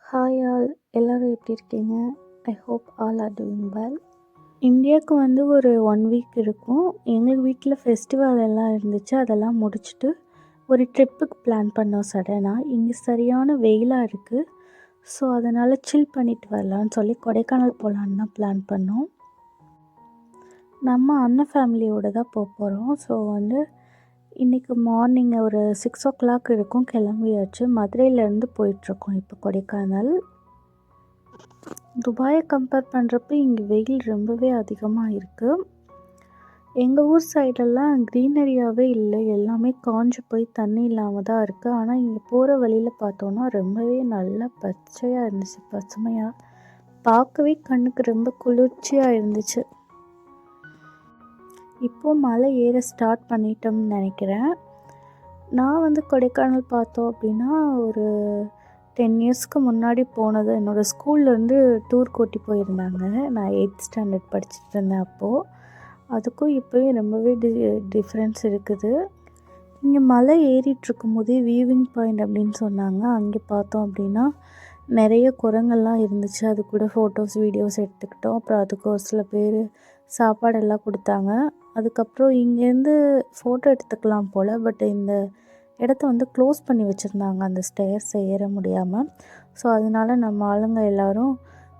Hi all, எல்லோரும் எப்படி இருக்கீங்க? I hope all are doing well. இந்தியாவுக்கு வந்து ஒரு 1 வீக் இருக்கும். எங்கள் வீட்டில் ஃபெஸ்டிவல் எல்லாம் இருந்துச்சு. அதெல்லாம் முடிச்சுட்டு ஒரு ட்ரிப்புக்கு பிளான் பண்ணோம் சடனாக. இங்கே சரியான வெயிலாக இருக்குது. ஸோ அதனால் சில் பண்ணிட்டு வரலான்னு சொல்லி கொடைக்கானல் போகலான்னு தான் பிளான் பண்ணோம். நம்ம அண்ணன் ஃபேமிலியோடு தான் போகிறோம். ஸோ வந்து இன்றைக்கி மார்னிங் ஒரு 6 o'clock இருக்கும், கிளம்பியாச்சு. மதுரையிலேருந்து போயிட்டுருக்கோம் இப்போ கொடைக்கானல். துபாயை கம்பேர் பண்ணுறப்ப இங்கே வெயில் ரொம்பவே அதிகமாக இருக்குது. எங்கள் ஊர் சைடெல்லாம் க்ரீனரியாகவே இல்லை, எல்லாமே காஞ்சு போய் தண்ணி இல்லாமல் தான் இருக்குது. ஆனால் இங்கே போகிற வழியில் பார்த்தோன்னா ரொம்பவே நல்லா பச்சையாக இருந்துச்சு, பசுமையாக. பார்க்கவே கண்ணுக்கு ரொம்ப குளிர்ச்சியாக இருந்துச்சு. இப்போது மலை ஏற ஸ்டார்ட் பண்ணிட்டோம்னு நினைக்கிறேன். நான் வந்து கொடைக்கானல் பார்த்தோம் அப்படின்னா ஒரு 10 இயர்ஸ்க்கு முன்னாடி போனது. என்னோடய ஸ்கூல்லேருந்து டூர் கூட்டி போயிருந்தாங்க. நான் 8th ஸ்டாண்டர்ட் படிச்சுட்டு இருந்தேன் அப்போது. அதுக்கும் இப்போயும் ரொம்பவே டிஃப்ரென்ஸ் இருக்குது. இங்கே மலை ஏறிட்டுருக்கும் போதே வியூவிங் பாயிண்ட் அப்படின்னு சொன்னாங்க. அங்கே பார்த்தோம் அப்படின்னா நிறைய குரங்கெல்லாம் இருந்துச்சு. அது கூட ஃபோட்டோஸ் வீடியோஸ் எடுத்துக்கிட்டோம். அப்புறம் அதுக்கு ஒரு சில பேர் சாப்பாடெல்லாம் கொடுத்தாங்க. அதுக்கப்புறம் இங்கேருந்து ஃபோட்டோ எடுத்துக்கலாம் போல், பட் இந்த இடத்த வந்து க்ளோஸ் பண்ணி வச்சுருந்தாங்க அந்த ஸ்டேர்ஸை ஏற முடியாமல். ஸோ அதனால நம்ம ஆளுங்க எல்லோரும்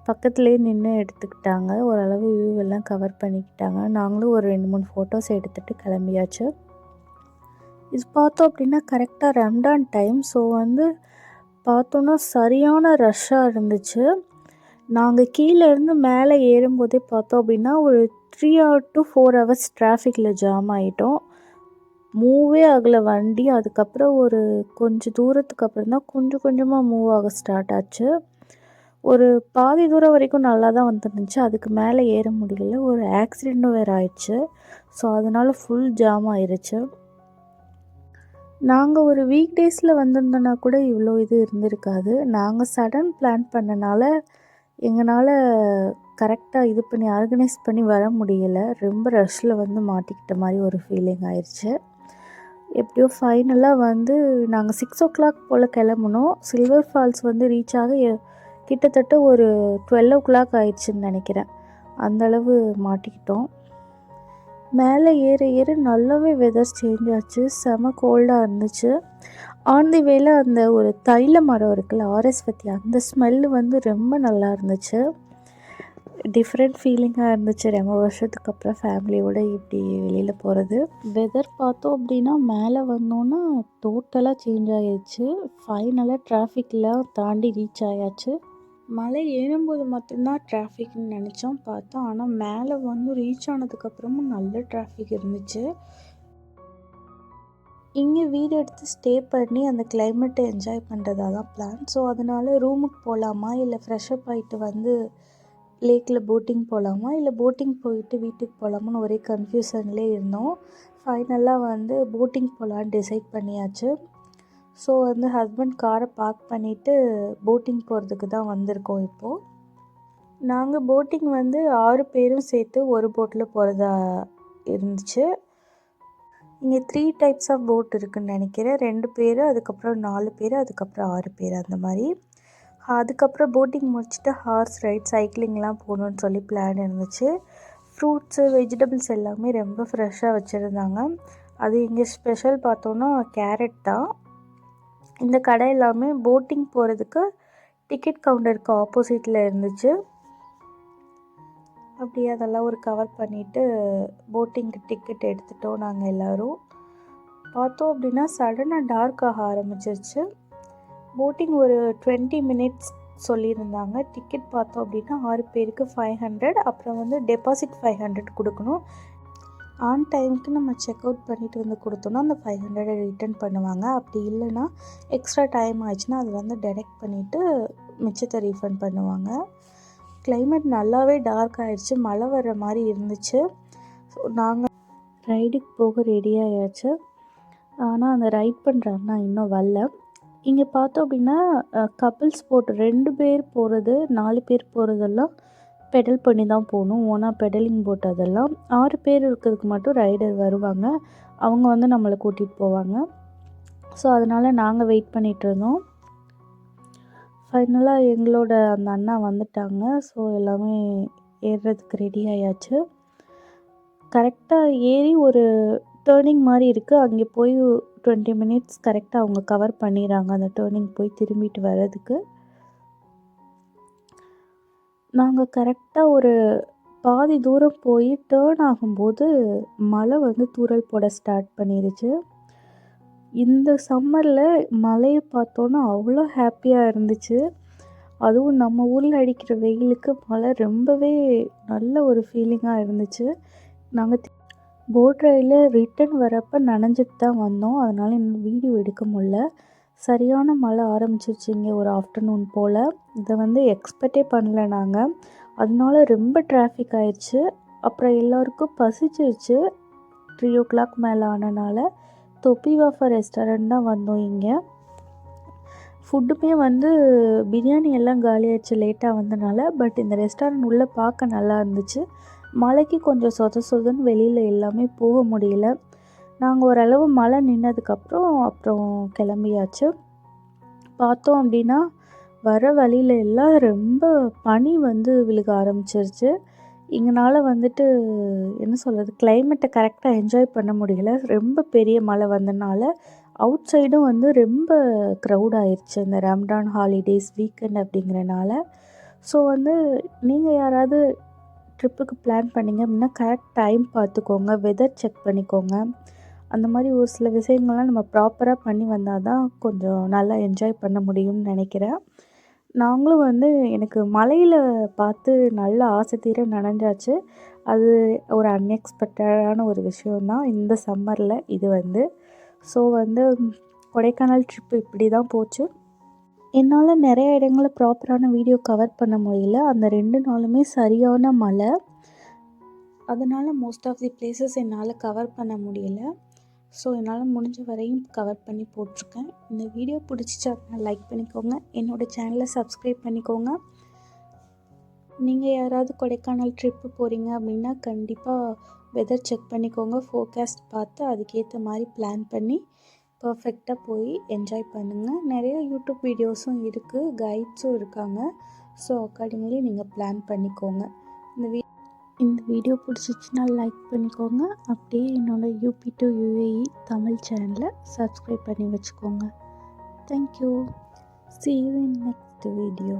பக்கத்துலேயே நின்று எடுத்துக்கிட்டாங்க. ஓரளவு வியூ எல்லாம் கவர் பண்ணிக்கிட்டாங்க. நாங்களும் ஒரு 2-3 ஃபோட்டோஸ் எடுத்துகிட்டு கிளம்பியாச்சு. இது பார்த்தோம் அப்படின்னா கரெக்டாக ரம்டான் டைம். ஸோ வந்து பார்த்தோன்னா சரியான ரஷ்ஷாக இருந்துச்சு. நாங்கள் கீழே இருந்து மேலே ஏறும்போதே பார்த்தோம் அப்படின்னா ஒரு 3 or 4 hours டிராஃபிக்கில் ஜாம் ஆகிட்டோம். மூவே ஆகலை வண்டி. அதுக்கப்புறம் ஒரு கொஞ்சம் தூரத்துக்கு அப்புறம் தான் கொஞ்சம் கொஞ்சமாக மூவ் ஆக ஸ்டார்ட் ஆச்சு. ஒரு பாதி தூரம் வரைக்கும் நல்லா தான் வந்துருந்துச்சு. அதுக்கு மேலே ஏற முடியல. ஒரு ஆக்சிடெண்ட்டும் வேறு ஆயிடுச்சு. ஸோ அதனால் ஃபுல் ஜாம் ஆயிடுச்சு. நாங்கள் ஒரு வீக் டேஸில் வந்திருந்தோன்னா கூட இவ்வளோ இது இருந்திருக்காது. நாங்கள் சடன் பிளான் பண்ணனால எங்களால் கரெக்டாக இது பண்ணி ஆர்கனைஸ் பண்ணி வர முடியலை. ரொம்ப ரஷ்ஷில் வந்து மாட்டிக்கிட்ட மாதிரி ஒரு ஃபீலிங் ஆயிடுச்சு. எப்படியோ ஃபைனலாக வந்து நாங்கள் 6 o'clock போல் கிளம்புனோம். சில்வர் ஃபால்ஸ் வந்து ரீச் ஆக கிட்டத்தட்ட ஒரு 12 o'clock ஆயிடுச்சுன்னு நினைக்கிறேன். அந்தளவு மாட்டிக்கிட்டோம். மேலே ஏற ஏற நல்லாவே வெதர் சேஞ்ச் ஆச்சு. செம கோல்டாக இருந்துச்சு. ஆன் தி வேல அந்த ஒரு தைல மரம் இருக்குல்ல, ஆரஸ்வதி, அந்த ஸ்மெல்லு வந்து ரொம்ப நல்லா இருந்துச்சு. டிஃப்ரெண்ட் ஃபீலிங்காக இருந்துச்சு. ரொம்ப வருஷத்துக்கு அப்புறம் ஃபேமிலியோடு இப்படி வெளியில் போகிறது. வெதர் பார்த்தோம் அப்படின்னா மேலே வந்தோன்னா டோட்டலாக சேஞ்ச் ஆகிடுச்சு. ஃபைனலாக டிராஃபிக்லாம் தாண்டி ரீச் ஆயாச்சு. மலை ஏறும்போது மட்டும்தான் டிராஃபிக்னு நினச்சோம், பார்த்தோம். ஆனால் மேலே வந்து ரீச் ஆனதுக்கப்புறமும் நல்ல டிராஃபிக் இருந்துச்சு. இங்கே வீடு எடுத்து ஸ்டே பண்ணி அந்த கிளைமேட்டை என்ஜாய் பண்ணுறதா தான் பிளான். ஸோ அதனால் ரூமுக்கு போகலாமா, இல்லை ஃப்ரெஷ்அப் ஆகிட்டு வந்து லேக்கில் போட்டிங் போகலாமா, இல்லை போட்டிங் போயிட்டு வீட்டுக்கு போகலாமான்னு ஒரே கன்ஃபியூஷன்லேயே இருந்தோம். ஃபைனலாக வந்து போட்டிங் போகலான்னு டிசைட் பண்ணியாச்சு. ஸோ வந்து ஹஸ்பண்ட் காரை பார்க் பண்ணிவிட்டு போட்டிங் போகிறதுக்கு தான் வந்திருக்கோம் இப்போது. நாங்கள் போட்டிங் வந்து 6 பேரும் சேர்த்து ஒரு போட்டில் போகிறதா இருந்துச்சு. இங்கே 3 types ஆஃப் போட் இருக்குதுன்னு நினைக்கிறேன். 2 பேர், அதுக்கப்புறம் 4 பேர், அதுக்கப்புறம் 6 பேர், அந்த மாதிரி. அதுக்கப்புறம் போட்டிங் முடிச்சுட்டு ஹார்ஸ் ரைட், சைக்கிளிங்லாம் போகணுன்னு சொல்லி பிளான் இருந்துச்சு. ஃப்ரூட்ஸு, வெஜிடபிள்ஸ் எல்லாமே ரொம்ப ஃப்ரெஷ்ஷாக வச்சுருந்தாங்க. அது இங்கே ஸ்பெஷல் பார்த்தோன்னா கேரட் தான். இந்த கடை எல்லாமே போட்டிங் போகிறதுக்கு டிக்கெட் கவுண்டருக்கு ஆப்போசிட்டில் இருந்துச்சு. அப்படியே அதெல்லாம் ஒரு கவர் பண்ணிவிட்டு போட்டிங்க்கு டிக்கெட் எடுத்துட்டோம் நாங்கள் எல்லோரும். பார்த்தோம் அப்படின்னா சடனாக டார்க் ஆக ஆரம்பிச்சிருச்சு. போட்டிங் ஒரு 20 minutes சொல்லியிருந்தாங்க. டிக்கெட் பார்த்தோம் அப்படின்னா 6 பேருக்கு 500, அப்புறம் வந்து டெபாசிட் 500 கொடுக்கணும். ஆன் டைமுக்கு நம்ம செக் அவுட் பண்ணிவிட்டு வந்து கொடுத்தோன்னா அந்த 500 ரிட்டர்ன் பண்ணுவாங்க. அப்படி இல்லைன்னா எக்ஸ்ட்ரா டைம் ஆயிடுச்சுன்னா அது வந்து டெடெக்ட் பண்ணிவிட்டு மிச்சத்தை ரீஃபண்ட் பண்ணுவாங்க. கிளைமேட் நல்லாவே டார்க் ஆகிடுச்சு. மழை வர்ற மாதிரி இருந்துச்சு. ஸோ நாங்கள் ரைடுக்கு போக ரெடியாகியாச்சு. ஆனால் அந்த ரைட் பண்ணுறாருன்னா இன்னும் வரல. இங்கே பார்த்தோம் அப்படின்னா கப்புள்ஸ் போட்டு 2 பேர் போகிறது, 4 பேர் போகிறதெல்லாம் பெடல் பண்ணி தான் போகணும். ஓனாக பெடலிங் போட் அதெல்லாம். 6 பேர் இருக்கிறதுக்கு மட்டும் ரைடர் வருவாங்க. அவங்க வந்து நம்மளை கூட்டிகிட்டு போவாங்க. ஸோ அதனால் நாங்கள் வெயிட் பண்ணிகிட்டு இருந்தோம். ஃபைனலாக எங்களோட அந்த அண்ணா வந்துட்டாங்க. ஸோ எல்லாமே ஏறுறதுக்கு ரெடி ஆயாச்சு. கரெக்டாக ஏறி ஒரு டேர்னிங் மாதிரி இருக்குது. அங்கே போய் 20 மினிட்ஸ் கரெக்டாக அவங்க கவர் பண்ணிடுறாங்க அந்த டேர்னிங் போய் திரும்பிட்டு வர்றதுக்கு. நாங்கள் கரெக்டாக ஒரு பாதி தூரம் போய் டேர்ன் ஆகும்போது மழை வந்து தூறல் போட ஸ்டார்ட் பண்ணிடுச்சு. இந்த சம்மரில் மழையை பார்த்தோன்னா அவ்வளோ ஹாப்பியாக இருந்துச்சு. அதுவும் நம்ம ஊரில் அடிக்கிற வெயிலுக்கு மழை ரொம்பவே நல்ல ஒரு ஃபீலிங்காக இருந்துச்சு. நாங்கள் போட் ரைடில் ரிட்டன் வரப்போ நனைஞ்சிட்டு தான் வந்தோம். அதனால் இன்னும் வீடியோ எடுக்க முடில. சரியான மழை ஆரம்பிச்சிருச்சுங்க ஒரு ஆஃப்டர்நூன் போல். இதை வந்து எக்ஸ்பெக்டே பண்ணல நாங்கள். அதனால ரொம்ப டிராஃபிக் ஆயிடுச்சு. அப்புறம் எல்லோருக்கும் பசிச்சிருச்சு. 3 o'clock மேலே ஆனனால தொப்பி வாஃபர் ரெஸ்டாரண்ட் தான் வந்தோம். இங்கே ஃபுட்டுமே வந்து பிரியாணி எல்லாம் காலியாகிடுச்சு லேட்டாக வந்தனால. பட் இந்த ரெஸ்டாரண்ட் உள்ளே பார்க்க நல்லா இருந்துச்சு. மழைக்கு கொஞ்சம் சொதன்னு வெளியில் எல்லாமே போக முடியல. நாங்கள் ஓரளவு மழை நின்னதுக்கப்புறம் கிளம்பியாச்சு. பார்த்தோம் அப்படின்னா வர வழியில் எல்லாம் ரொம்ப பனி வந்து விழுக ஆரம்பிச்சிருச்சு. எங்களால் வந்துட்டு என்ன சொல்கிறது, கிளைமேட்டை கரெக்டாக என்ஜாய் பண்ண முடியல. ரொம்ப பெரிய மழை வந்தனால அவுட் சைடும் வந்து ரொம்ப க்ரௌட் ஆயிடுச்சு இந்த ரம்ஜான் ஹாலிடேஸ் வீக்கெண்ட் அப்படிங்கிறனால. ஸோ வந்து நீங்கள் யாராவது ட்ரிப்புக்கு பிளான் பண்ணிங்க அப்படின்னா கரெக்ட் டைம் பார்த்துக்கோங்க, வெதர் செக் பண்ணிக்கோங்க. அந்த மாதிரி ஒரு சில விஷயங்கள்லாம் நம்ம ப்ராப்பராக பண்ணி வந்தால் தான் கொஞ்சம் நல்லா என்ஜாய் பண்ண முடியும்னு நினைக்கிறேன். நாங்களும் வந்து எனக்கு மழையில் பார்த்து நல்ல ஆசை தீர நனைஞ்சாச்சு. அது ஒரு அன்எக்ஸ்பெக்டடான ஒரு விஷயந்தான் இந்த சம்மரில் இது வந்து. ஸோ வந்து கொடைக்கானல் ட்ரிப்பு இப்படி தான் போச்சு. என்னால் நிறைய இடங்களை ப்ராப்பரான வீடியோ கவர் பண்ண முடியல. அந்த 2 நாளுமே சரியான மழை. அதனால் மோஸ்ட் ஆஃப் தி பிளேசஸ் என்னால் கவர் பண்ண முடியல. ஸோ என்னால் முடிஞ்ச வரையும் கவர் பண்ணி போட்டிருக்கேன். இந்த வீடியோ பிடிச்சிச்சா லைக் பண்ணிக்கோங்க. என்னோடய சேனலை சப்ஸ்கிரைப் பண்ணிக்கோங்க. நீங்கள் யாராவது கொடைக்கானல் ட்ரிப்பு போகிறீங்க அப்படின்னா கண்டிப்பாக வெதர் செக் பண்ணிக்கோங்க. ஃபோர்காஸ்ட் பார்த்து அதுக்கேற்ற மாதிரி பிளான் பண்ணி பர்ஃபெக்டாக போய் என்ஜாய் பண்ணுங்கள். நிறைய யூடியூப் வீடியோஸும் இருக்குது, கைட்ஸும் இருக்காங்க. ஸோ அக்கார்டிங்லி நீங்கள் பிளான் பண்ணிக்கோங்க. இந்த வீடியோ பிடிச்சிச்சின்னா லைக் பண்ணிக்கோங்க. அப்படியே என்னோடய UP to UAE தமிழ் சேனலை சப்ஸ்கிரைப் பண்ணி வச்சுக்கோங்க. Thank you. See you in next video.